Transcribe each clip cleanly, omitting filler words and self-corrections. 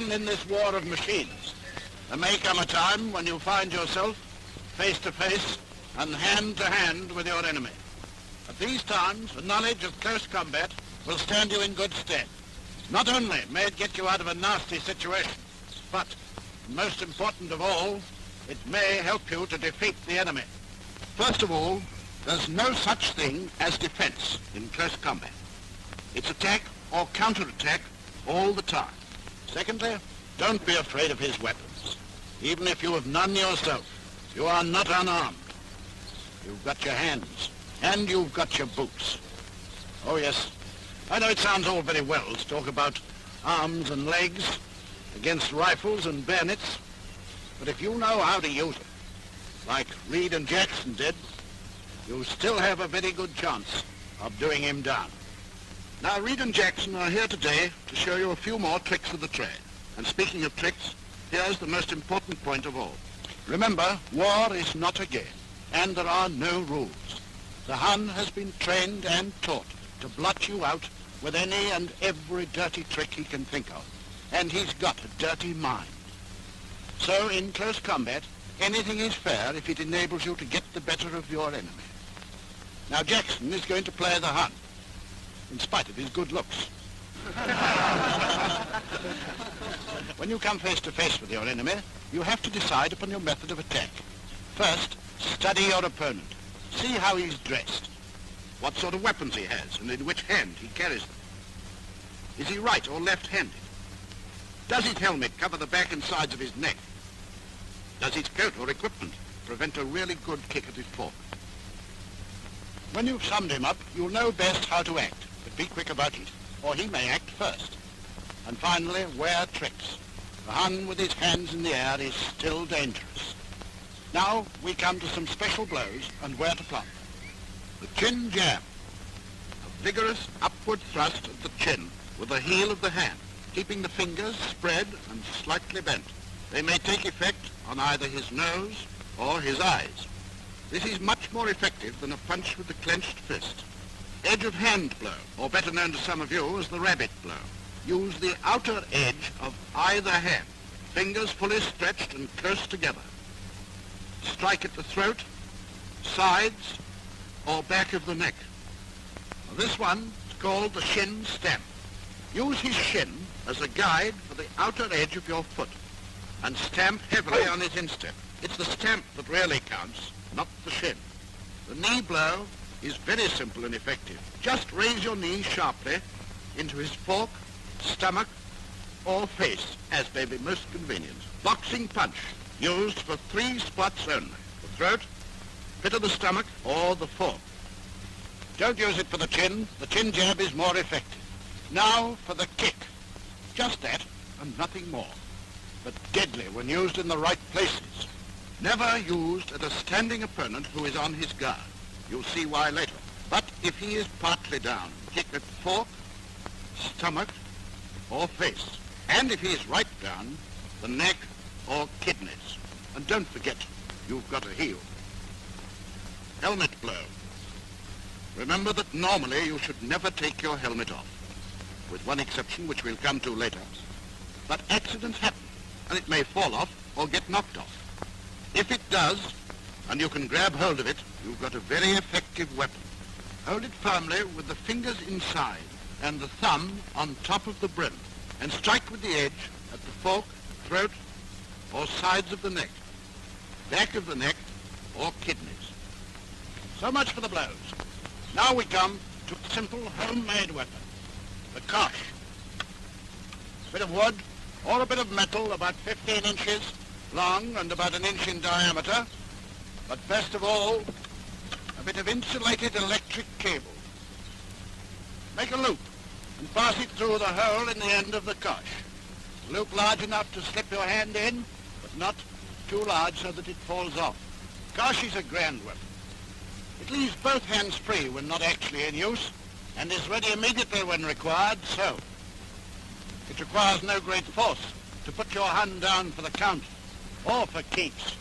even in this war of machines, there may come a time when you find yourself face to face and hand to hand with your enemy. At these times, a knowledge of close combat will stand you in good stead. Not only may it get you out of a nasty situation, but, most important of all, it may help you to defeat the enemy. First of all, there's no such thing as defense in close combat. It's attack or counterattack all the time. Secondly, don't be afraid of his weapons. Even if you have none yourself, you are not unarmed. You've got your hands, and you've got your boots. Oh yes, I know it sounds all very well to talk about arms and legs against rifles and bayonets, but if you know how to use them, like Reed and Jackson did, you still have a very good chance of doing him down. Now, Reed and Jackson are here today to show you a few more tricks of the trade. And speaking of tricks, here's the most important point of all. Remember, war is not a game, and there are no rules. The Hun has been trained and taught to blot you out with any and every dirty trick he can think of, and he's got a dirty mind. So, in close combat, anything is fair if it enables you to get the better of your enemy. Now, Jackson is going to play the Hun, in spite of his good looks. When you come face to face with your enemy, you have to decide upon your method of attack. First, study your opponent. See how he's dressed, what sort of weapons he has, and in which hand he carries them. Is he right or left-handed? Does his helmet cover the back and sides of his neck? Does his coat or equipment prevent a really good kick at his fork? When you've summed him up, you'll know best how to act. But be quick about it, or he may act first. And finally, wear tricks. The Hun with his hands in the air is still dangerous. Now we come to some special blows and where to plant them. The chin jab. A vigorous upward thrust of the chin with the heel of the hand, keeping the fingers spread and slightly bent. They may take effect on either his nose or his eyes. This is much more effective than a punch with the clenched fist. Edge of hand blow, or better known to some of you as the rabbit blow. Use the outer edge of either hand, fingers fully stretched and close together. Strike at the throat, sides, or back of the neck. Now, this one is called the shin stamp. Use his shin as a guide for the outer edge of your foot and stamp heavily on his instep. It's the stamp that really counts, not the shin. The knee blow is very simple and effective. Just raise your knee sharply into his fork, stomach, or face, as may be most convenient. Boxing punch, used for 3 spots only: the throat, pit of the stomach, or the fork. Don't use it for the chin. The chin jab is more effective. Now for the kick. Just that and nothing more, but deadly when used in the right places. Never used at a standing opponent who is on his guard. You'll see why later. But if he is partly down, kick at fork, stomach, or face. And if he is right down, the neck or kidneys. And don't forget, you've got a heel. Helmet blow. Remember that normally you should never take your helmet off, with one exception which we'll come to later. But accidents happen, and it may fall off or get knocked off. If it does, and you can grab hold of it, you've got a very effective weapon. Hold it firmly with the fingers inside and the thumb on top of the brim, and strike with the edge at the fork, throat, or sides of the neck, back of the neck, or kidneys. So much for the blows. Now we come to a simple homemade weapon, the kosh. A bit of wood or a bit of metal about 15 inches long and about 1 inch in diameter, but best of all, a bit of insulated electric cable. Make a loop and pass it through the hole in the end of the kosh. A loop large enough to slip your hand in, but not too large so that it falls off. Kosh is a grand weapon. It leaves both hands free when not actually in use, and is ready immediately when required, so. It requires no great force to put your hand down for the count, or for keeps.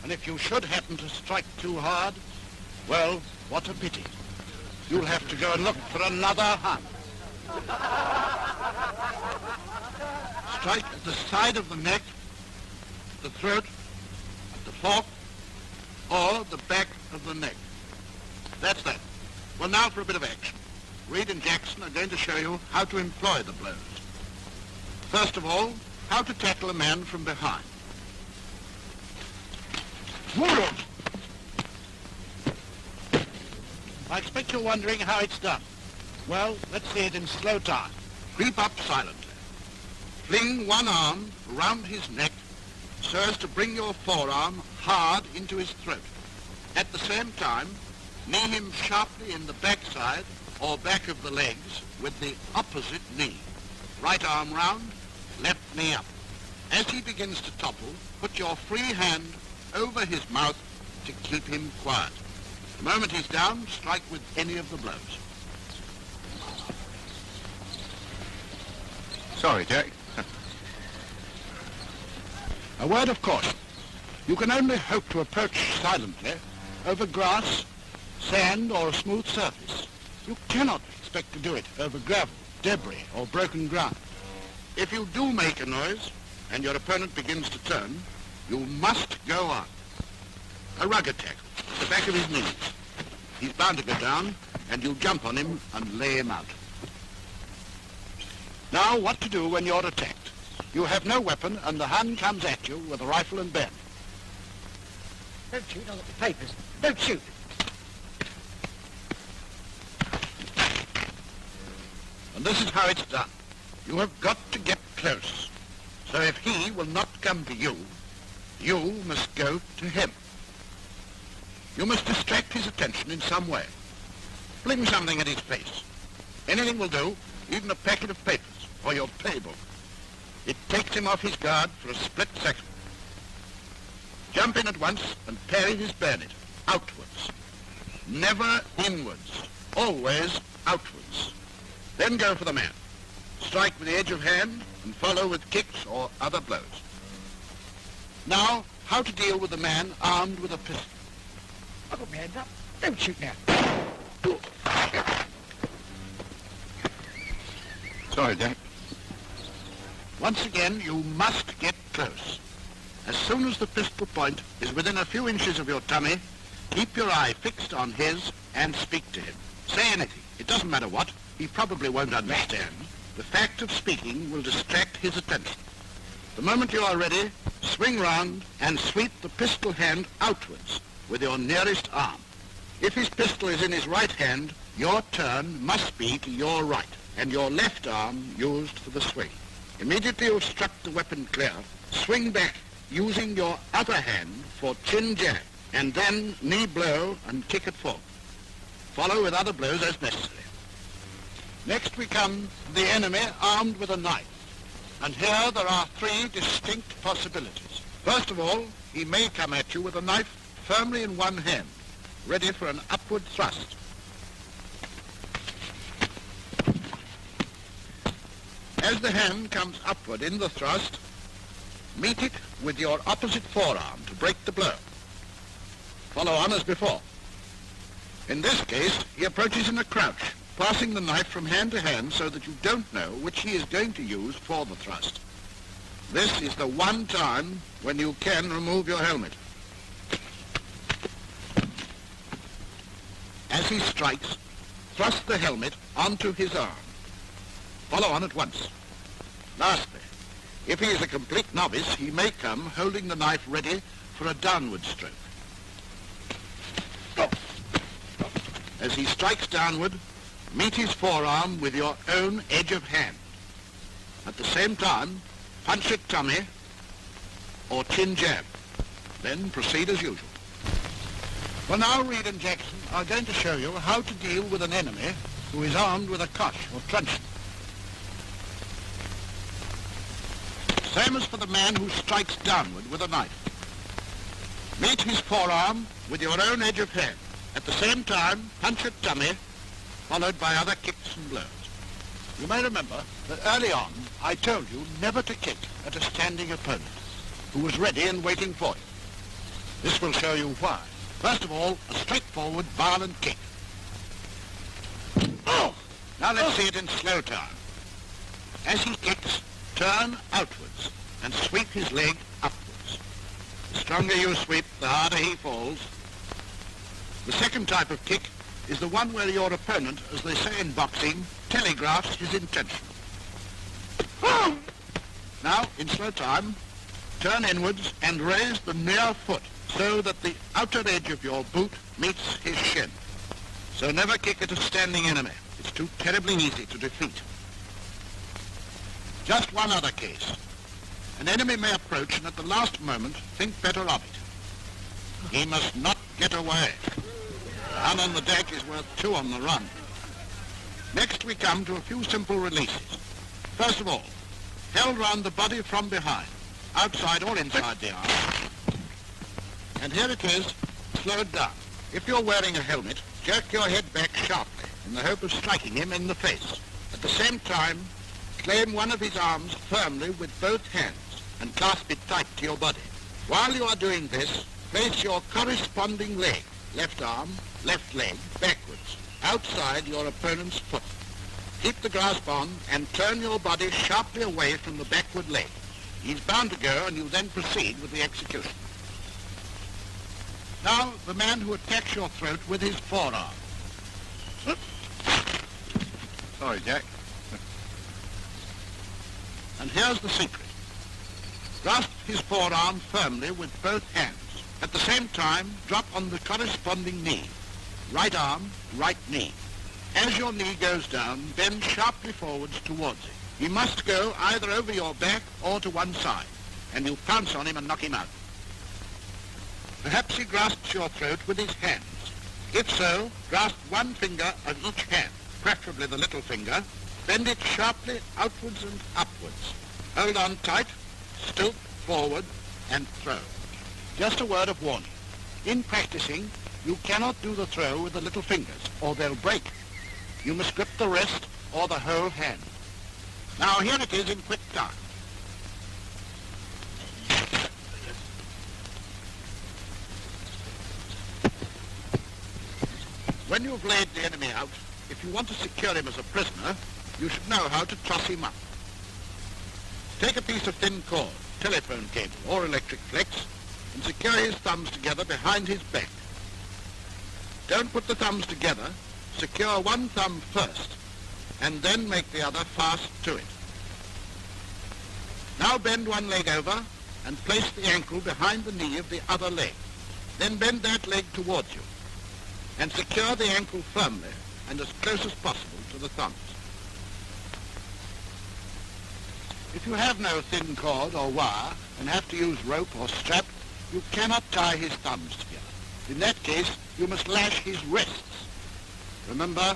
And if you should happen to strike too hard, well, what a pity. You'll have to go and look for another Hun. Strike at the side of the neck, the throat, at the fork, or the back of the neck. That's that. Well, now for a bit of action. Reed and Jackson are going to show you how to employ the blows. First of all, how to tackle a man from behind. I expect you're wondering how it's done. Well, let's see it in slow time. Creep up silently. Fling one arm around his neck so as to bring your forearm hard into his throat. At the same time, knee him sharply in the backside or back of the legs with the opposite knee. Right arm round, left knee up. As he begins to topple, put your free hand over his mouth to keep him quiet. The moment he's down, strike with any of the blows. Sorry, Jack. A word of caution. You can only hope to approach silently over grass, sand, or a smooth surface. You cannot expect to do it over gravel, debris, or broken ground. If you do make a noise, and your opponent begins to turn, you must go on. A rugged tackle, at the back of his knees. He's bound to go down, and you jump on him and lay him out. Now, what to do when you're attacked. You have no weapon, and the Hun comes at you with a rifle and bayonet. Don't shoot, I've got the papers. Don't shoot. And this is how it's done. You have got to get close. So if he will not come to you, you must go to him. You must distract his attention in some way. Fling something at his face. Anything will do, even a packet of papers or your playbook. It takes him off his guard for a split second. Jump in at once and parry his bayonet, outwards. Never inwards, always outwards. Then go for the man. Strike with the edge of hand and follow with kicks or other blows. Now, how to deal with a man armed with a pistol. I've got my hands up. Don't shoot now. Sorry, Jack. Once again, you must get close. As soon as the pistol point is within a few inches of your tummy, keep your eye fixed on his and speak to him. Say anything. It doesn't matter what. He probably won't understand. The fact of speaking will distract his attention. The moment you are ready, swing round and sweep the pistol hand outwards with your nearest arm. If his pistol is in his right hand, your turn must be to your right, and your left arm used for the swing. Immediately you've struck the weapon clear, swing back using your other hand for chin jab, and then knee blow and kick it forward. Follow with other blows as necessary. Next we come to the enemy armed with a knife. And here there are three distinct possibilities. First of all, he may come at you with a knife firmly in one hand, ready for an upward thrust. As the hand comes upward in the thrust, meet it with your opposite forearm to break the blow. Follow on as before. In this case, he approaches in a crouch, passing the knife from hand to hand so that you don't know which he is going to use for the thrust. This is the one time when you can remove your helmet. As he strikes, thrust the helmet onto his arm. Follow on at once. Lastly, if he is a complete novice, he may come holding the knife ready for a downward stroke. As he strikes downward, meet his forearm with your own edge of hand. At the same time, punch at tummy or chin jab. Then proceed as usual. Well, now Reed and Jackson are going to show you how to deal with an enemy who is armed with a kosh or truncheon. Same as for the man who strikes downward with a knife. Meet his forearm with your own edge of hand. At the same time, punch at tummy, followed by other kicks and blows. You may remember that early on I told you never to kick at a standing opponent who was ready and waiting for you. This will show you why. First of all, a straightforward, violent kick. Oh! Now let's see it in slow time. As he kicks, turn outwards and sweep his leg upwards. The stronger you sweep, the harder he falls. The second type of kick is the one where your opponent, as they say in boxing, telegraphs his intention. Now, in slow time, turn inwards and raise the near foot so that the outer edge of your boot meets his shin. So never kick at a standing enemy. It's too terribly easy to defeat. Just one other case. An enemy may approach and at the last moment think better of it. He must not get away. The Hun on the deck is worth two on the run. Next we come to a few simple releases. First of all, held round the body from behind, outside or inside the arm. And here it is, slowed down. If you're wearing a helmet, jerk your head back sharply in the hope of striking him in the face. At the same time, claim one of his arms firmly with both hands and clasp it tight to your body. While you are doing this, place your corresponding leg, left arm, left leg, backwards, outside your opponent's foot. Keep the grasp on and turn your body sharply away from the backward leg. He's bound to go and you then proceed with the execution. Now, the man who attacks your throat with his forearm. Sorry, Jack. And here's the secret. Grasp his forearm firmly with both hands. At the same time, drop on the corresponding knee. Right arm, right knee. As your knee goes down, bend sharply forwards towards it. He must go either over your back or to one side, and you pounce on him and knock him out. Perhaps he grasps your throat with his hands. If so, grasp one finger of each hand, preferably the little finger. Bend it sharply outwards and upwards. Hold on tight, stoop forward, and throw. Just a word of warning. In practicing, you cannot do the throw with the little fingers, or they'll break. You must grip the wrist or the whole hand. Now here it is in quick time. When you've laid the enemy out, if you want to secure him as a prisoner, you should know how to truss him up. Take a piece of thin cord, telephone cable or electric flex, and secure his thumbs together behind his back. Don't put the thumbs together. Secure one thumb first, and then make the other fast to it. Now bend one leg over and place the ankle behind the knee of the other leg. Then bend that leg towards you and secure the ankle firmly and as close as possible to the thumbs. If you have no thin cord or wire and have to use rope or strap, you cannot tie his thumbs together. In that case, you must lash his wrists. Remember,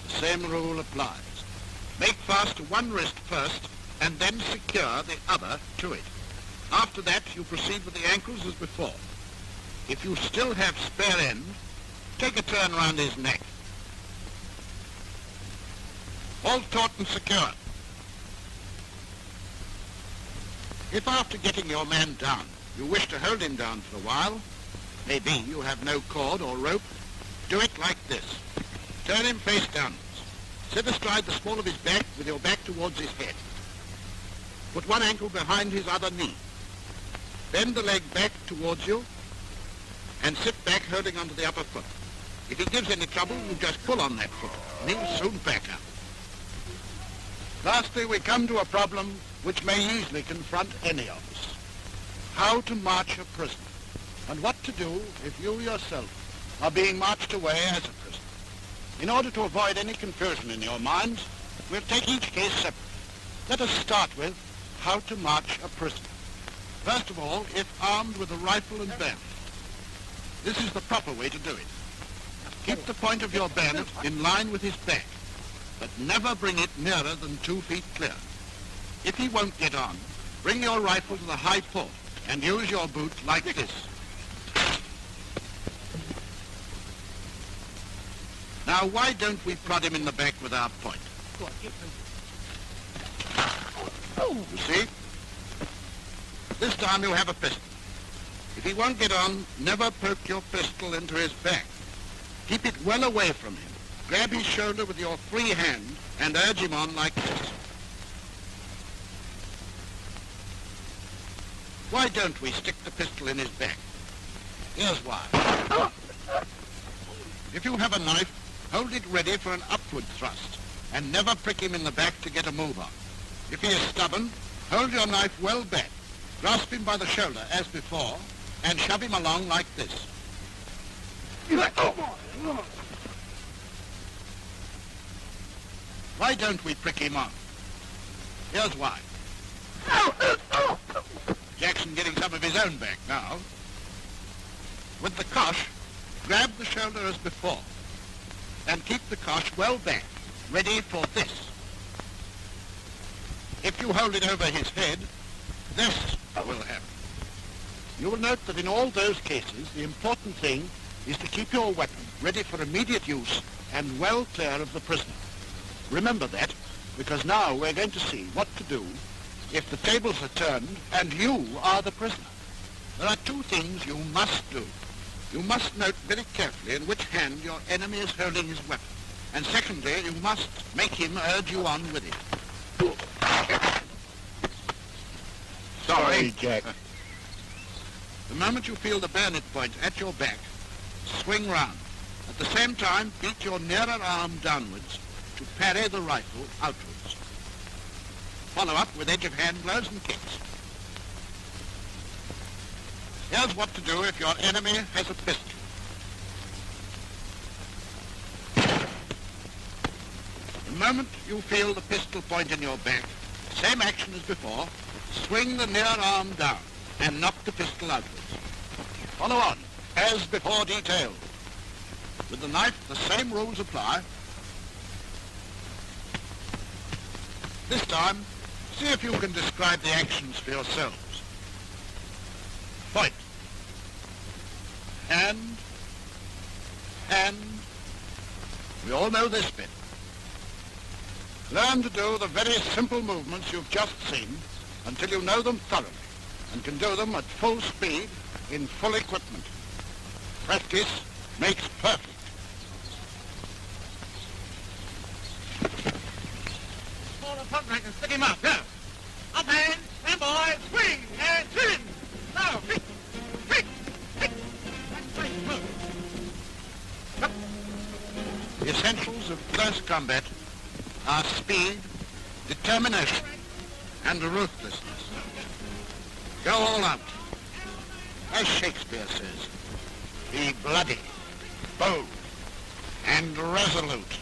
the same rule applies. Make fast to one wrist first and then secure the other to it. After that, you proceed with the ankles as before. If you still have spare end, take a turn round his neck. Hold taut and secure. If after getting your man down, you wish to hold him down for a while, maybe you have no cord or rope, do it like this. Turn him face downwards. Sit astride the small of his back with your back towards his head. Put one ankle behind his other knee. Bend the leg back towards you and sit back holding onto the upper foot. If he gives any trouble, you just pull on that foot and he'll soon back up. Lastly, we come to a problem which may easily confront any of us. How to march a prisoner, and what to do if you yourself are being marched away as a prisoner. In order to avoid any confusion in your minds, we'll take each case separately. Let us start with how to march a prisoner. First of all, if armed with a rifle and bayonet. This is the proper way to do it. Keep the point of your bayonet in line with his back, but never bring it nearer than 2 feet clear. If he won't get on, bring your rifle to the high port and use your boot like this. Now, why don't we prod him in the back with our point? You see? This time you have a pistol. If he won't get on, never poke your pistol into his back. Keep it well away from him. Grab his shoulder with your free hand and urge him on like this. Why don't we stick the pistol in his back? Here's why. If you have a knife, hold it ready for an upward thrust, and never prick him in the back to get a move on. If he is stubborn, hold your knife well back, grasp him by the shoulder as before, and shove him along like this. Why don't we prick him on? Here's why. Jackson getting some of his own back now. With the cosh, grab the shoulder as before, and keep the cosh well back, ready for this. If you hold it over his head, this will happen. You will note that in all those cases, the important thing is to keep your weapon ready for immediate use and well clear of the prisoner. Remember that, because now we're going to see what to do if the tables are turned and you are the prisoner. There are two things you must do. You must note very carefully in which hand your enemy is holding his weapon. And secondly, you must make him urge you on with it. Sorry, Jack. The moment you feel the bayonet point at your back, swing round. At the same time, beat your nearer arm downwards to parry the rifle outwards. Follow up with edge of hand blows and kicks. Here's what to do if your enemy has a pistol. The moment you feel the pistol point in your back, same action as before, swing the near arm down and knock the pistol outwards. Follow on, as before detailed. With the knife, the same rules apply. This time, see if you can describe the actions for yourselves. Point. Hand. We all know this bit. Learn to do the very simple movements you've just seen until you know them thoroughly and can do them at full speed in full equipment. Practice makes perfect. Hold the front rank and stick him up, go. Up hand, stand by, swing, and chin. Now, kick, kick, kick. That's right, move. Up. The essentials of close combat are speed, determination, and ruthlessness. Go all out. As Shakespeare says, be bloody, bold, and resolute.